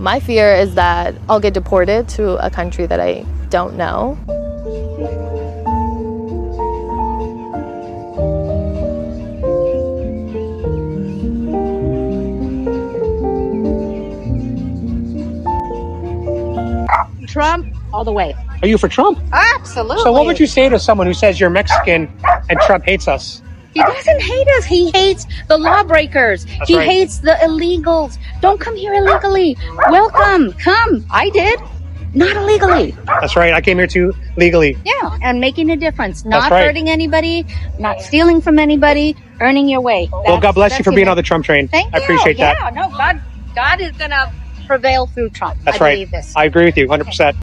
My fear is that I'll get deported to a country that I don't know. Trump all the way. Are you for Trump? Absolutely. So what would you say to someone who says you're Mexican and Trump hates us? He doesn't hate us. He hates the lawbreakers. That's he right. hates the illegals. Don't come here illegally. Welcome. Come. I did. Not illegally. That's right. I came here too legally. Yeah. And making a difference. Not right. hurting anybody. Not stealing from anybody. Earning your way. Well, God bless you for being on the Trump train. Thank I you. appreciate that. Yeah. No, God is going to prevail through Trump. That's I right. believe this. I agree with you 100%.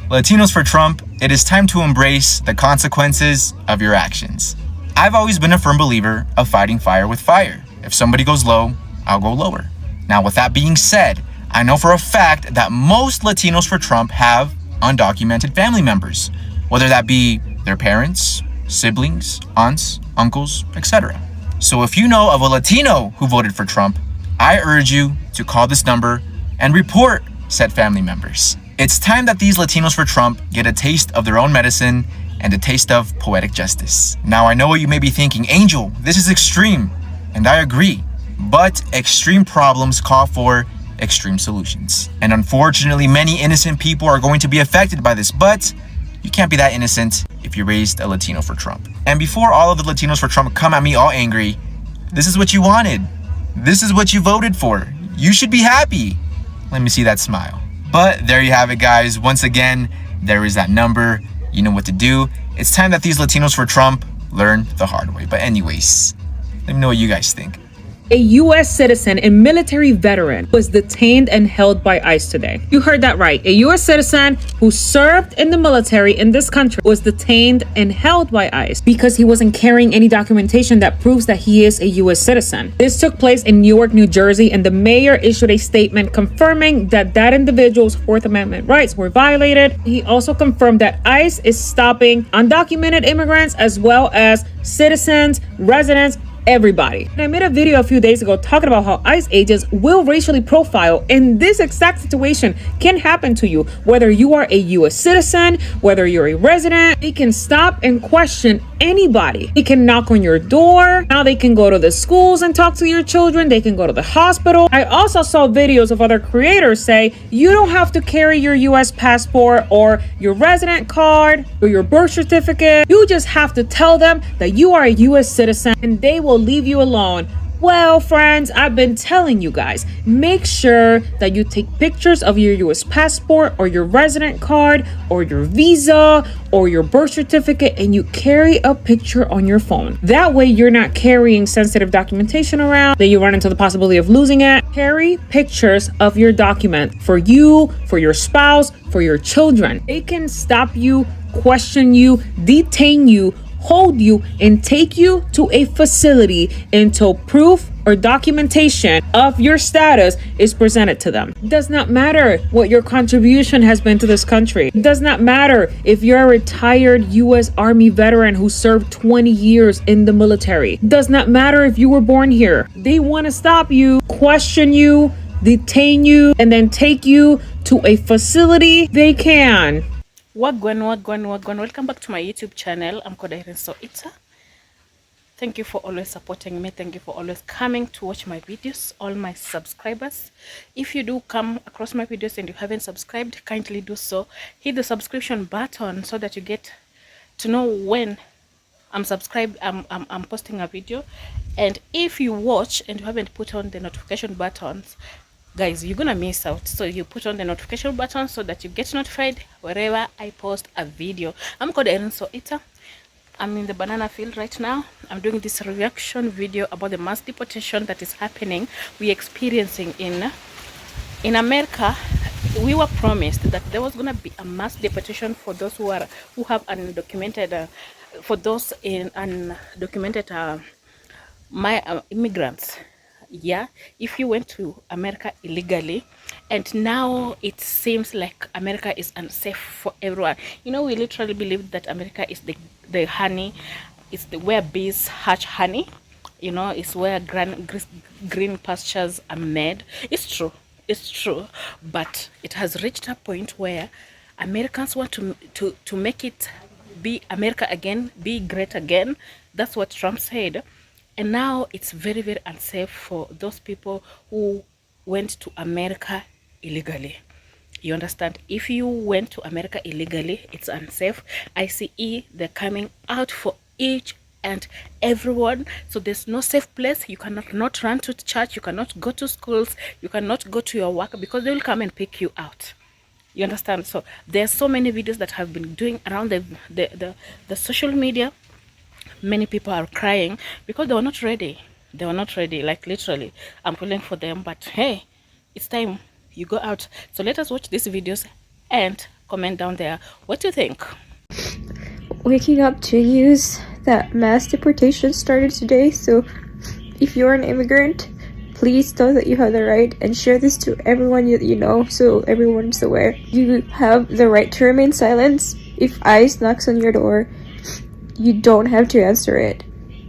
Latinos for Trump, it is time to embrace the consequences of your actions. I've always been a firm believer of fighting fire with fire. If somebody goes low, I'll go lower. Now, with that being said, I know for a fact that most Latinos for Trump have undocumented family members, whether that be their parents, siblings, aunts, uncles, etc. So if you know of a Latino who voted for Trump, I urge you to call this number and report said family members. It's time that these Latinos for Trump get a taste of their own medicine and a taste of poetic justice. Now, I know what you may be thinking, Angel, this is extreme, and I agree, but extreme problems call for extreme solutions. And unfortunately, many innocent people are going to be affected by this, but you can't be that innocent if you raised a Latino for Trump. And before all of the Latinos for Trump come at me all angry, this is what you wanted. This is what you voted for. You should be happy. Let me see that smile. But there you have it, guys. Once again, there is that number. You know what to do. It's time that these Latinos for Trump learn the hard way. But anyways, let me know what you guys think. A U.S. citizen and military veteran was detained and held by ICE today. You heard that right. A U.S. citizen who served in the military in this country was detained and held by ICE because he wasn't carrying any documentation that proves that he is a U.S. citizen. This took place in Newark, New Jersey, and the mayor issued a statement confirming that that individual's Fourth Amendment rights were violated. He also confirmed that ICE is stopping undocumented immigrants as well as citizens, residents, everybody. And I made a video a few days ago talking about how ICE agents will racially profile, and this exact situation can happen to you. Whether you are a U.S. citizen, whether you're a resident, they can stop and question anybody. They can knock on your door. Now they can go to the schools and talk to your children. They can go to the hospital. I also saw videos of other creators say you don't have to carry your U.S. passport or your resident card or your birth certificate. You just have to tell them that you are a U.S. citizen and they will leave you alone. Well, friends, I've been telling you guys, make sure that you take pictures of your U.S. passport or your resident card or your visa or your birth certificate, and you carry a picture on your phone. That way you're not carrying sensitive documentation around that you run into the possibility of losing it. Carry pictures of your document for you, for your spouse, for your children. They can stop you, question you, detain you, hold you, and take you to a facility until proof or documentation of your status is presented to them. It does not matter what your contribution has been to this country. It does not matter if you're a retired U.S. Army veteran who served 20 years in the military. It does not matter if you were born here. They want to stop you, question you, detain you, and then take you to a facility. They can. Wagwan. Welcome back to my YouTube channel. I'm Kodairin Soita. Thank you for always supporting me. Thank you for always coming to watch my videos, all my subscribers. If you do come across my videos and you haven't subscribed, kindly do so. Hit the subscription button so that you get to know when I'm subscribed, I'm posting a video. And if you watch and you haven't put on the notification buttons, guys, you're gonna miss out. So you put on the notification button so that you get notified wherever I post a video. I'm called Erin Soita. I'm in the banana field right now. I'm doing this reaction video about the mass deportation that is happening, we're experiencing in America. We were promised that there was gonna be a mass deportation for those who have undocumented, for those in undocumented immigrants. Yeah, if you went to America illegally, and now it seems like America is unsafe for everyone. You know, we literally believe that America is the honey, it's where bees hatch honey. You know, it's where green pastures are made. It's true. It's true, but it has reached a point where Americans want to make it be America again, be great again. That's what Trump said. And now it's very, very unsafe for those people who went to America illegally. You understand? If you went to America illegally, it's unsafe. ICE, they're coming out for each and everyone. So there's no safe place. You cannot not run to church. You cannot go to schools. You cannot go to your work because they will come and pick you out. You understand? So there's so many videos that have been doing around the social media. Many people are crying because they were not ready. They were not ready, like literally. I'm pulling for them, but hey, it's time you go out. So let us watch these videos and comment down there what you think. Waking up to news that mass deportation started today. So if you're an immigrant, please know that you have the right and share this to everyone you know so everyone's aware. You have the right to remain silent. If ICE knocks on your door, you don't have to answer it.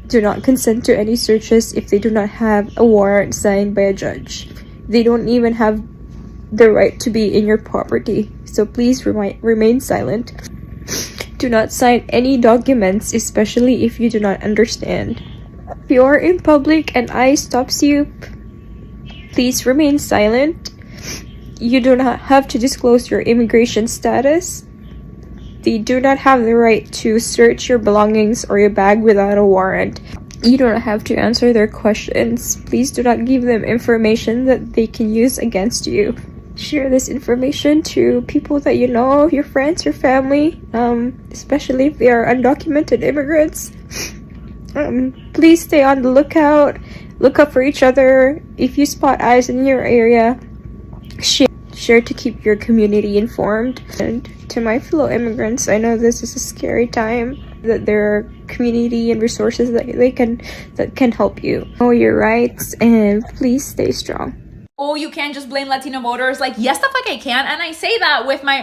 Do not consent to any searches if they do not have a warrant signed by a judge. They don't even have the right to be in your property. So please remain silent. Do not sign any documents, especially if you do not understand. If you are in public and ICE stops you, please remain silent. You do not have to disclose your immigration status. They do not have the right to search your belongings or your bag without a warrant. You do not have to answer their questions. Please do not give them information that they can use against you. Share this information to people that you know, your friends, your family, especially if they are undocumented immigrants. Please stay on the lookout. Look up for each other. If you spot eyes in your area, share to keep your community informed. And to my fellow immigrants, I know this is a scary time, that there are community and resources that can help you. Know your rights and please stay strong. Oh, you can't just blame Latino voters. Like, yes, the fuck I can. And I say that with my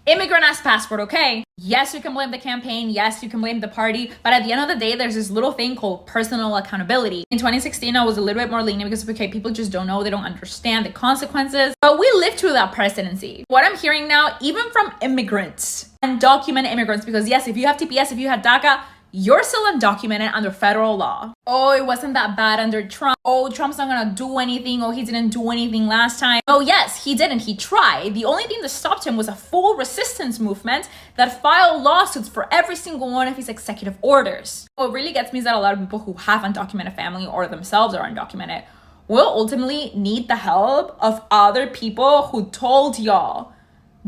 immigrant-ass passport, okay? Yes, you can blame the campaign. Yes, you can blame the party. But at the end of the day, there's this little thing called personal accountability. In 2016, I was a little bit more lenient because, okay, people just don't know. They don't understand the consequences. But we lived through that presidency. What I'm hearing now, even from immigrants, undocumented immigrants, because yes, if you have TPS, if you have DACA, you're still undocumented under federal law. Oh, it wasn't that bad under Trump. Oh, Trump's not gonna do anything. Oh, he didn't do anything last time. Oh, yes, he didn't. He tried. The only thing that stopped him was a full resistance movement that filed lawsuits for every single one of his executive orders. What really gets me is that a lot of people who have undocumented family or themselves are undocumented will ultimately need the help of other people who told y'all,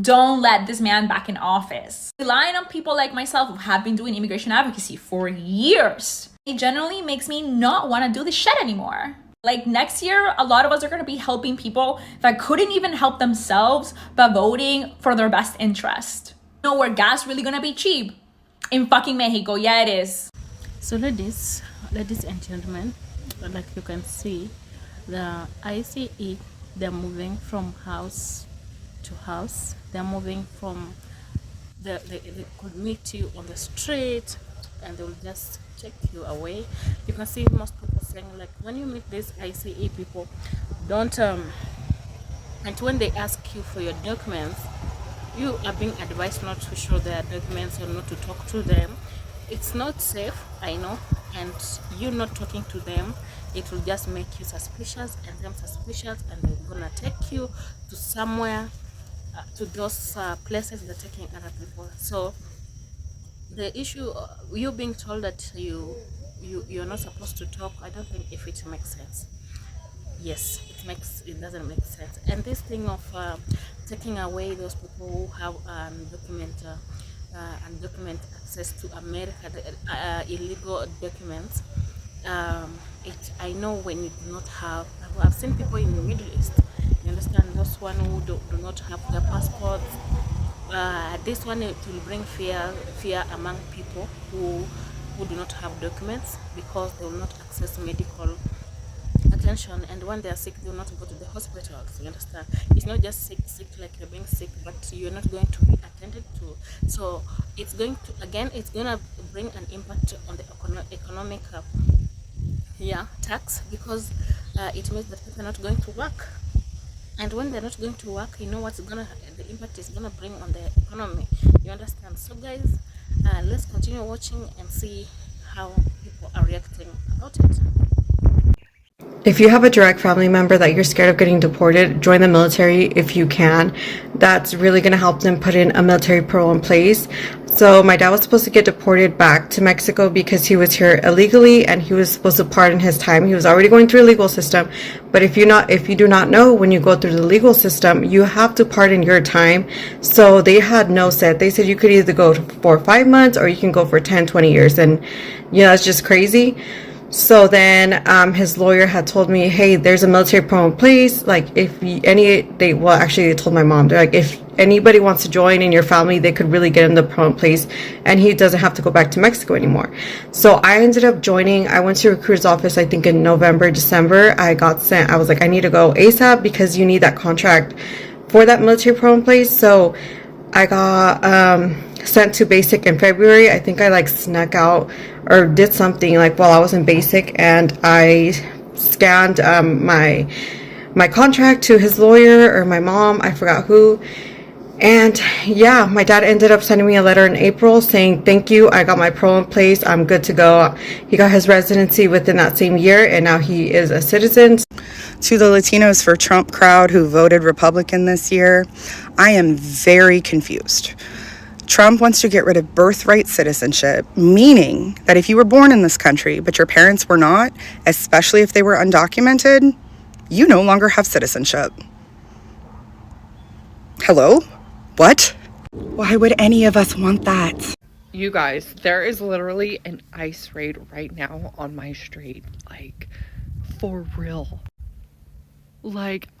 don't let this man back in office. Relying on people like myself who have been doing immigration advocacy for years, it generally makes me not want to do this shit anymore. Like next year, a lot of us are going to be helping people that couldn't even help themselves by voting for their best interest. You know where gas really going to be cheap? In fucking Mexico. Yeah, it is. So ladies and gentlemen, like you can see, the ICE, they're moving from house to house. They're moving from they could meet you on the street and they will just take you away. You can see most people saying, like, when you meet these ICE people, don't and when they ask you for your documents, you are being advised not to show their documents or not to talk to them. It's not safe, I know, and you not talking to them, it will just make you suspicious and them suspicious, and they're gonna take you to somewhere, to those places they're taking other people. So the issue, you being told that you're not supposed to talk, I don't think if it makes sense. Yes, it doesn't make sense. And this thing of taking away those people who have undocumented access to America, illegal documents, I know when you do not have, I've seen people in the Middle East, you understand, those one who do not have their passports. This one, it will bring fear among people who do not have documents, because they will not access medical attention, and when they are sick they will not go to the hospitals. You understand, it's not just sick like you're being sick, but you're not going to be attended to. So it's going to bring an impact on the economic tax, because it means that people are not going to work. And when they're not going to work, you know what's gonna the impact is gonna bring on the economy. You understand? So guys, let's continue watching and see how people are reacting about it. If you have a direct family member that you're scared of getting deported, join the military if you can. That's really going to help them put in a military parole in place. So my dad was supposed to get deported back to Mexico because he was here illegally and he was supposed to pardon his time. He was already going through a legal system. But if you do not know, when you go through the legal system, you have to pardon your time. So they had no set. They said you could either go for 5 months or you can go for 10, 20 years. And it's just crazy. So then his lawyer had told me, hey, there's a military parole in place. Like they told my mom, they're like, if anybody wants to join in your family, they could really get him the parole in place and he doesn't have to go back to Mexico anymore. So I ended up joining. I went to a recruiter's office, I think in November, December. I got sent. I was like, I need to go ASAP because you need that contract for that military parole in place. So I got sent to basic in February. I think I snuck out or did something while I was in basic, and I scanned my contract to his lawyer or my mom, I forgot who. And yeah, my dad ended up sending me a letter in April saying, thank you, I got my parole in place, I'm good to go. He got his residency within that same year, and now he is a citizen. To the Latinos for Trump crowd who voted Republican this year, I am very confused. Trump wants to get rid of birthright citizenship, meaning that if you were born in this country but your parents were not, especially if they were undocumented, you no longer have citizenship. Hello? What? Why would any of us want that? You guys, there is literally an ICE raid right now on my street. For real.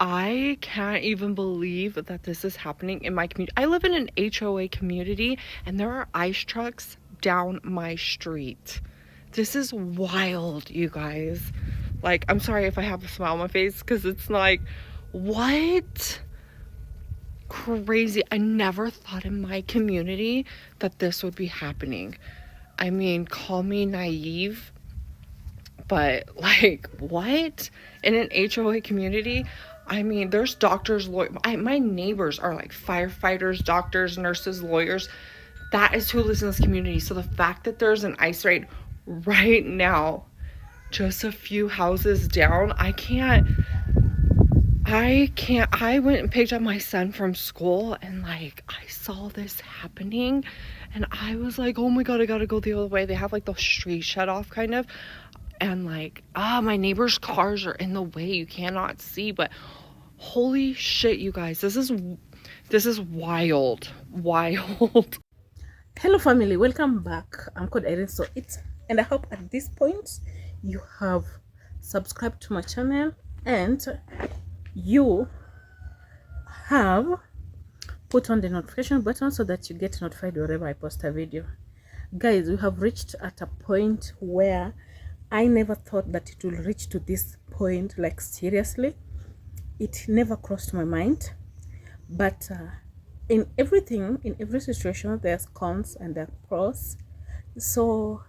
I can't even believe that this is happening in my community. I live in an HOA community and there are ICE trucks down my street. This is wild, you guys. I'm sorry if I have a smile on my face because it's what? Crazy. I never thought in my community that this would be happening. I mean, call me naive, but what? In an HOA community? I mean, there's doctors, my neighbors are firefighters, doctors, nurses, lawyers. That is who lives in this community. So the fact that there's an ICE raid right now, just a few houses down, I went and picked up my son from school and I saw this happening and I was like, oh my God, I gotta go the other way. They have the street shut off kind of. And my neighbor's cars are in the way, you cannot see, but holy shit, you guys, this is wild. Hello family, welcome back. I'm called Irene, and I hope at this point you have subscribed to my channel and you have put on the notification button so that you get notified whenever I post a video. Guys, we have reached at a point where I never thought that it will reach to this point. Seriously, it never crossed my mind. But in every situation, there's cons and there's pros. So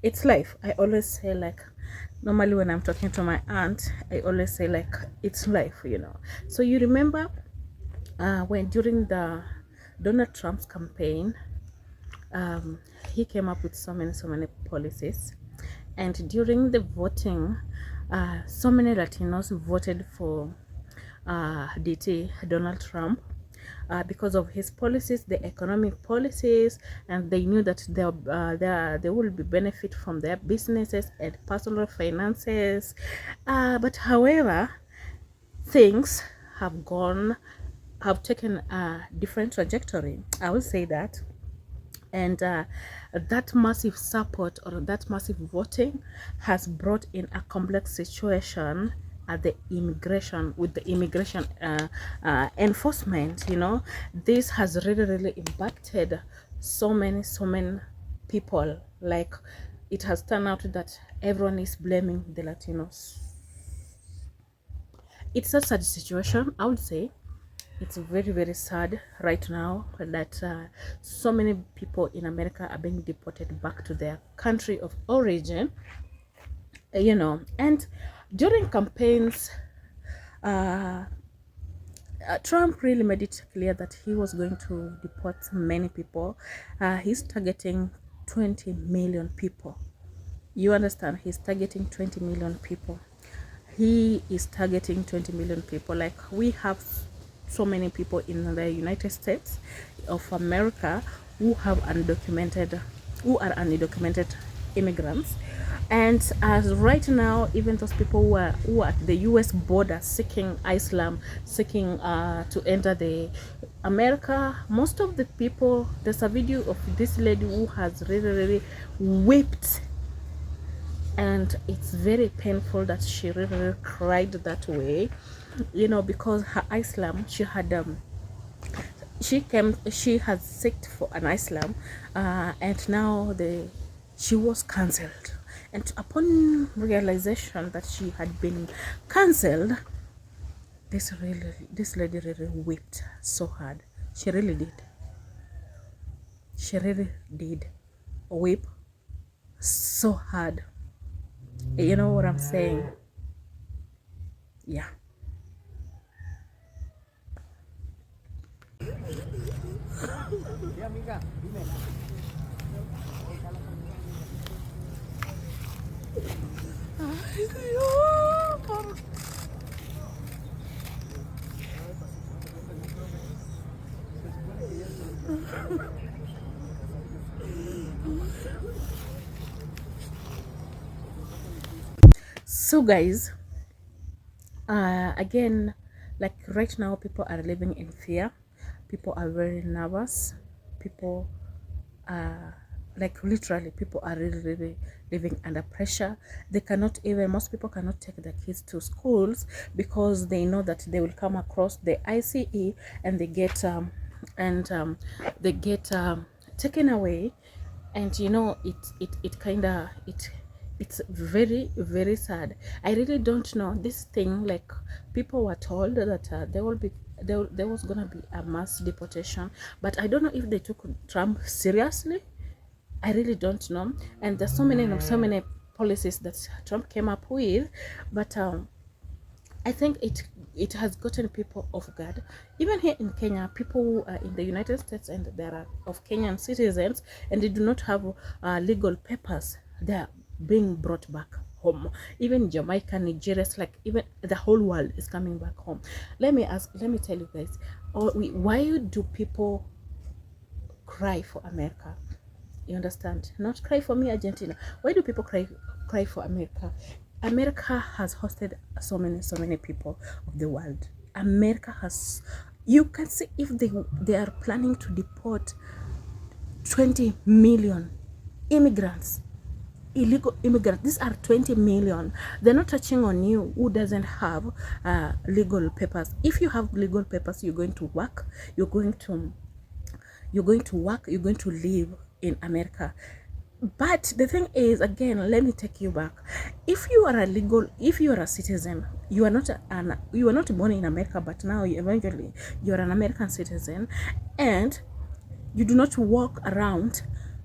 it's life. I always say normally when I'm talking to my aunt, I always say it's life, So you remember when during the Donald Trump's campaign, he came up with so many policies. And during the voting, so many Latinos voted for DT Donald Trump because of his policies, the economic policies, and they knew that there will be benefit from their businesses and personal finances. But however, things have taken a different trajectory. I will say that. And that massive support or that massive voting has brought in a complex situation at the immigration enforcement. This has really impacted so many people. It has turned out that everyone is blaming the Latinos. It's a sad situation, I would say. It's very sad right now that so many people in America are being deported back to their country of origin, and during campaigns, Trump really made it clear that he was going to deport many people. He's targeting 20 million people. You understand? He's targeting 20 million people. He is targeting 20 million people. Like, we have so many people in the United States of America who are undocumented immigrants, and as right now, even those people who are at the US border seeking asylum, seeking to enter the America, most of the people, there's a video of this lady who has really wept, and it's very painful that she really cried that way, you know, because her asylum, she has seeked for an asylum, and now she was cancelled, and upon realization that she had been cancelled, this lady really wept so hard. She really did weep so hard. You know what I'm saying? Yeah. So guys, again, like right now, people are living in fear. People are very nervous. People like literally, people are really living under pressure. They cannot even, most people cannot take their kids to schools because they know that they will come across the ICE and they get taken away. And you know, it's very sad. I really don't know this thing. Like, people were told that there was gonna be a mass deportation, but I don't know if they took Trump seriously. I really don't know. And there's so many policies that Trump came up with, but I think it has gotten people off guard. Even here in Kenya, people who are in the United States and there are of Kenyan citizens and they do not have legal papers, they are being brought back home. Even Jamaica, Nigeria, like even the whole world is coming back home. Let me tell you guys, why do people cry for America? You understand? Not cry for me, Argentina. Why do people cry for America? America has hosted so many people of the world. America has, you can see, if they are planning to deport 20 million immigrants, illegal immigrants. These are 20 million. They're not touching on you who doesn't have legal papers. If you have legal papers, you're going to work, you're going to live in America. But the thing is, again, let me take you back. If you are a citizen, you are not born in America, but now eventually you're an American citizen, and you do not walk around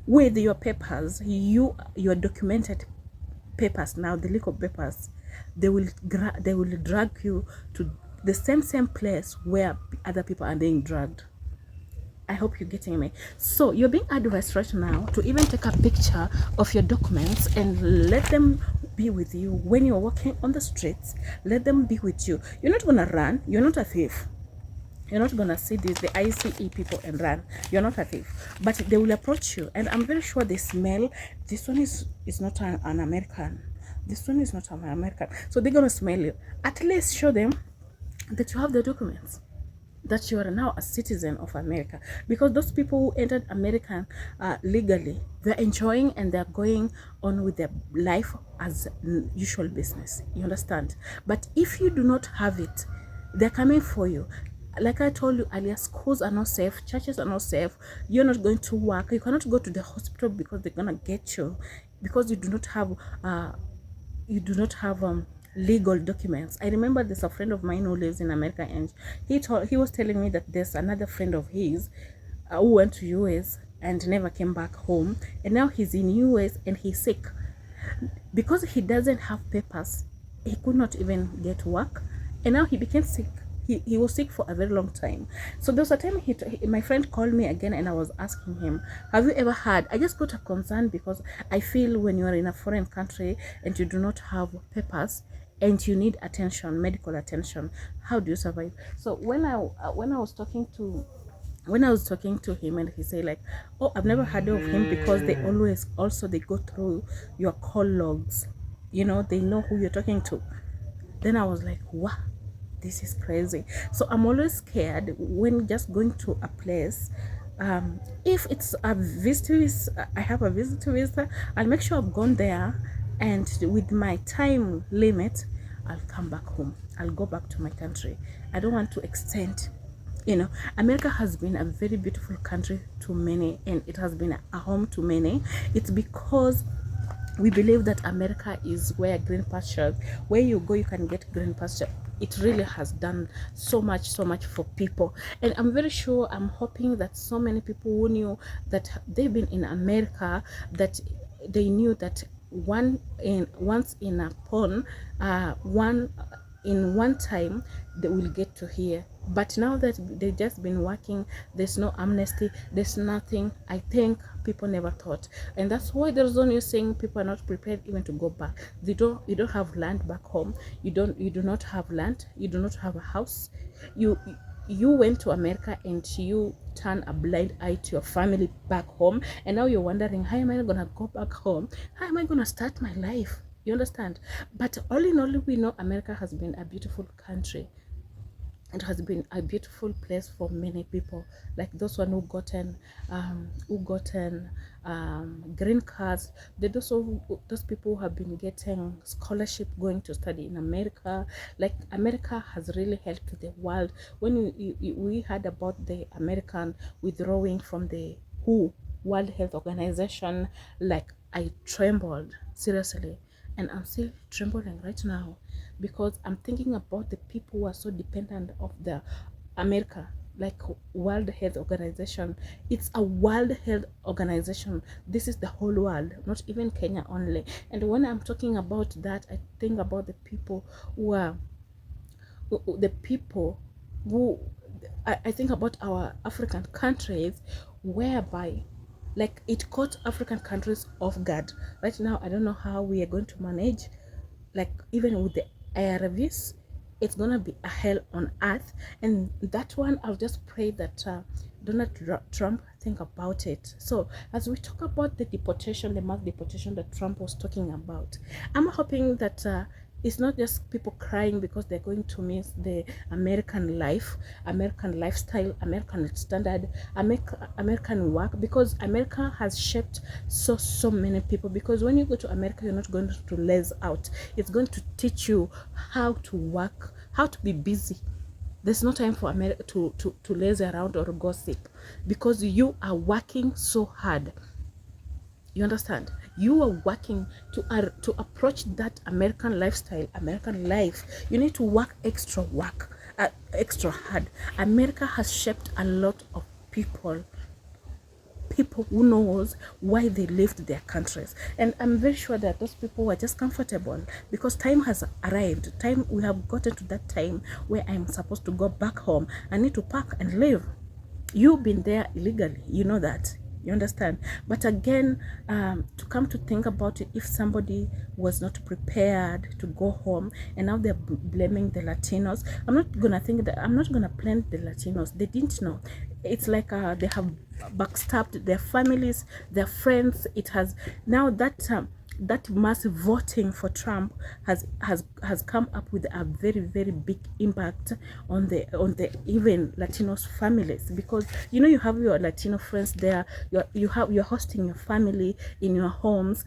with your papers, your documented papers, now the legal papers, they will drag you to the same place where other people are being dragged. I hope you're getting me. So you're being advised right now to even take a picture of your documents and let them be with you when you're walking on the streets. Let them be with you. You're not gonna run. You're not a thief. You're not gonna see the ICE people and run. You're not a thief. But they will approach you, and I'm very sure they smell. This one is not an American. This one is not an American. So they're gonna smell you. At least show them that you have the documents, that you are now a citizen of America, because those people who entered America legally, they're enjoying and they're going on with their life as usual business. You understand? But if you do not have it, they're coming for you. Like I told you earlier, schools are not safe, churches are not safe. You're not going to work. You cannot go to the hospital because they're gonna get you, because you do not have legal documents. I remember there's a friend of mine who lives in America, and he was telling me that there's another friend of his who went to US and never came back home, and now he's in US and he's sick because he doesn't have papers. He could not even get work, and now he became sick. he was sick for a very long time. So there was a time my friend called me again, and I was asking him, have you ever had, I just got a concern because I feel when you are in a foreign country and you do not have papers and you need attention, medical attention, how do you survive? So when I was talking to him, and he said like, oh, I've never heard of him because they always also they go through your call logs, you know, they know who you're talking to. Then I was like, wow, this is crazy. So I'm always scared when just going to a place. If it's a visitor visa, I have a visitor visa, I'll make sure I've gone there, and with my time limit, I'll come back home. I'll go back to my country. I don't want to extend. You know, America has been a very beautiful country to many, and it has been a home to many. It's because we believe that America is where green pastures, where you go you can get green pasture. It really has done so much for people, and I'm very sure, I'm hoping that so many people who knew that they've been in America, that they knew that once in a pond, in one time they will get to hear. But now that they've just been working, there's no amnesty, there's nothing. I think people never thought, and that's why there's only saying people are not prepared even to go back. You don't have land back home. You do not have land. You do not have a house. You went to America and you turn a blind eye to your family back home, and now you're wondering, how am I gonna go back home? How am I gonna start my life? You understand? But all in all, we know America has been a beautiful country. It has been a beautiful place for many people, like those one who gotten green cards. Those people who have been getting scholarship going to study in America. Like America has really helped the world. When we heard about the American withdrawing from the WHO, World Health Organization, like I trembled seriously, and I'm still trembling right now, because I'm thinking about the people who are so dependent of the America, like World Health Organization. It's a World Health Organization. This is the whole world, not even Kenya only. And when I'm talking about that, I think about the people who are I think about our African countries, whereby like it caught African countries off guard. Right now, I don't know how we are going to manage, like even with the ARVs. It's gonna be a hell on earth, and that one I'll just pray that Donald Trump think about it. So as we talk about the deportation, the mass deportation that Trump was talking about, I'm hoping that it's not just people crying because they're going to miss the American life, American lifestyle, American standard, American work, because America has shaped so many people. Because when you go to America, you're not going to laze out. It's going to teach you how to work, how to be busy. There's no time for America to laze around or gossip, because you are working so hard. You understand? You are working to approach that American lifestyle, American life. You need to work extra hard. America has shaped a lot of people who knows why they left their countries, and I'm very sure that those people were just comfortable because time has arrived. We have gotten to that time where I'm supposed to go back home. I need to pack and leave. You've been there illegally, you know that. You understand? But again, to come to think about it, if somebody was not prepared to go home and now they're blaming the Latinos, I'm not gonna blame the Latinos. They didn't know. It's like they have backstabbed their families, their friends. It has now that massive voting for Trump has come up with a very big impact on the even Latinos families, because you know you have your Latino friends there, you're hosting your family in your homes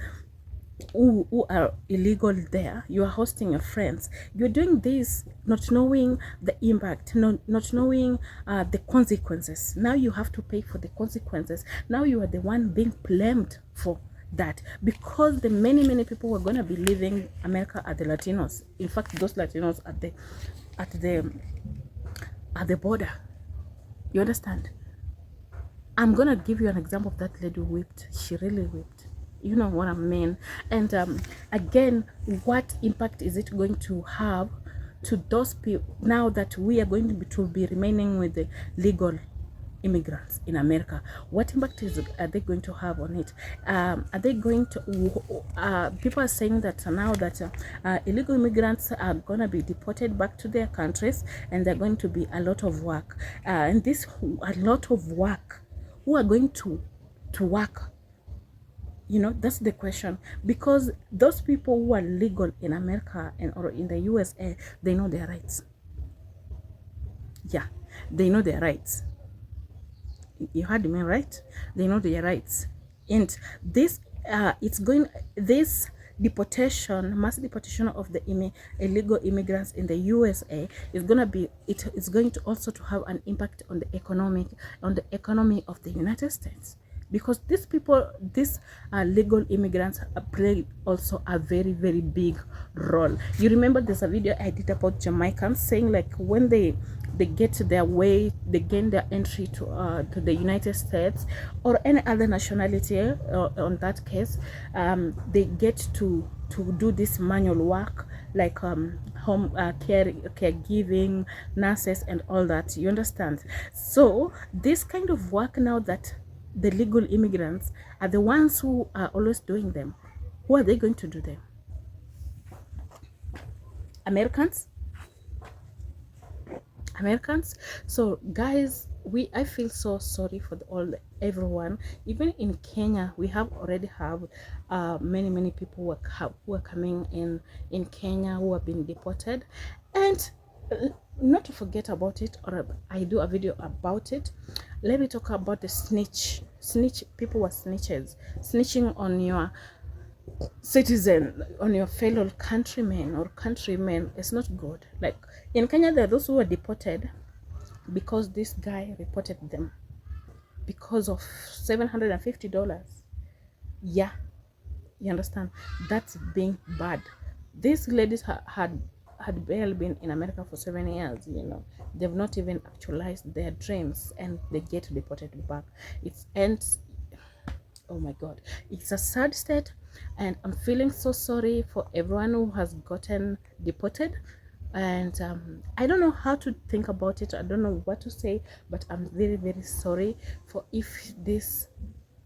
who are illegal there. You are hosting your friends. You're doing this not knowing the impact, not knowing the consequences. Now you have to pay for the consequences. Now you are the one being blamed for that, because the many people who are going to be leaving America are the Latinos. In fact, those Latinos at the border. You understand? I'm gonna give you an example of that lady who whipped. She really whipped. You know what I mean? And again, what impact is it going to have to those people now that we are going to be remaining with the legal immigrants in America? What impact are they going to have on it? Are they going to people are saying that now that illegal immigrants are going to be deported back to their countries, and they're going to be a lot of work, and this a lot of work, who are going to work? You know, that's the question, because those people who are legal in America and or in the USA, they know their rights. Yeah, they know their rights. You heard me right? They know their rights. And this this deportation, mass deportation of the illegal immigrants in the USA is going to be, it is going to also to have an impact on the economy of the United States, because these people, these legal immigrants play also a very, very big role. You remember there's a video I did about Jamaicans saying, like, when they get their way, they gain their entry to the United States or any other nationality, on that case, they get to do this manual work, like home caregiving, nurses and all that, you understand? So this kind of work now that the legal immigrants are the ones who are always doing them, who are they going to do them? Americans? So guys, I feel so sorry for everyone. Even in Kenya, we already have many people who are coming in Kenya who have been deported. And not to forget about it, or I do a video about it. Let me talk about the snitch people were snitching on your citizen, on your fellow countrymen. It's not good. Like in Kenya, there are those who were deported because this guy reported them because of $750. Yeah, you understand? That's being bad. These ladies had barely been in America for 7 years. You know, they've not even actualized their dreams, and they get deported back. Oh my God, it's a sad state, and I'm feeling so sorry for everyone who has gotten deported. And I don't know how to think about it. I don't know what to say, but I'm very, very sorry for if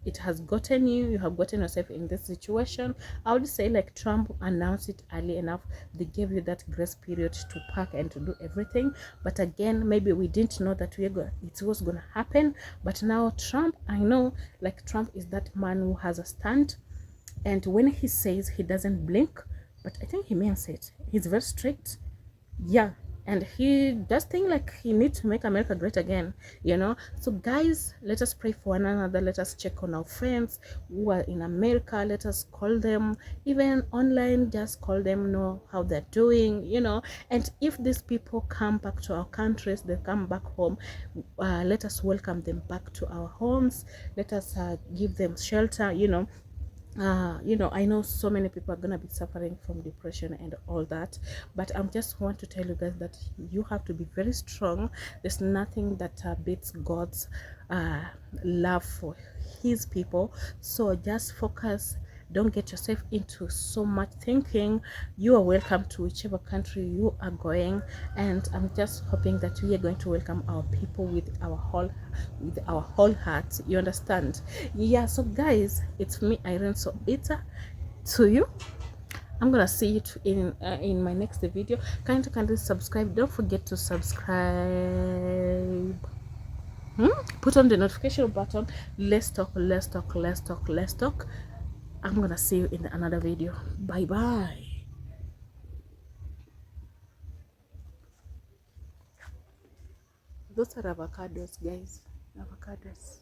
it has gotten you have gotten yourself in this situation. I would say, like, Trump announced it early enough. They gave you that grace period to pack and to do everything, but again, maybe we didn't know that it was gonna happen. But now Trump, I know, like, Trump is that man who has a stand, and when he says, he doesn't blink, but I think he means it. He's very strict. Yeah, and he does think like he needs to make America great again, you know. So guys, let us pray for one another. Let us check on our friends who are in America. Let us call them, even online, just call them, know how they're doing, you know. And if these people come back to our countries, they come back home, let us welcome them back to our homes. Let us give them shelter, you know. I know so many people are gonna be suffering from depression and all that, but I just want to tell you guys that you have to be very strong. There's nothing that beats God's love for his people. So just focus. Don't get yourself into so much thinking. You are welcome to whichever country you are going, and I'm just hoping that we are going to welcome our people with our whole heart. You understand? Yeah. So guys, it's me, Irene. So it's to you. I'm gonna see you in my next video. Kindly subscribe. Don't forget to subscribe. Put on the notification button. Let's talk. I'm gonna see you in another video. Bye bye. Those are avocados, guys. Avocados.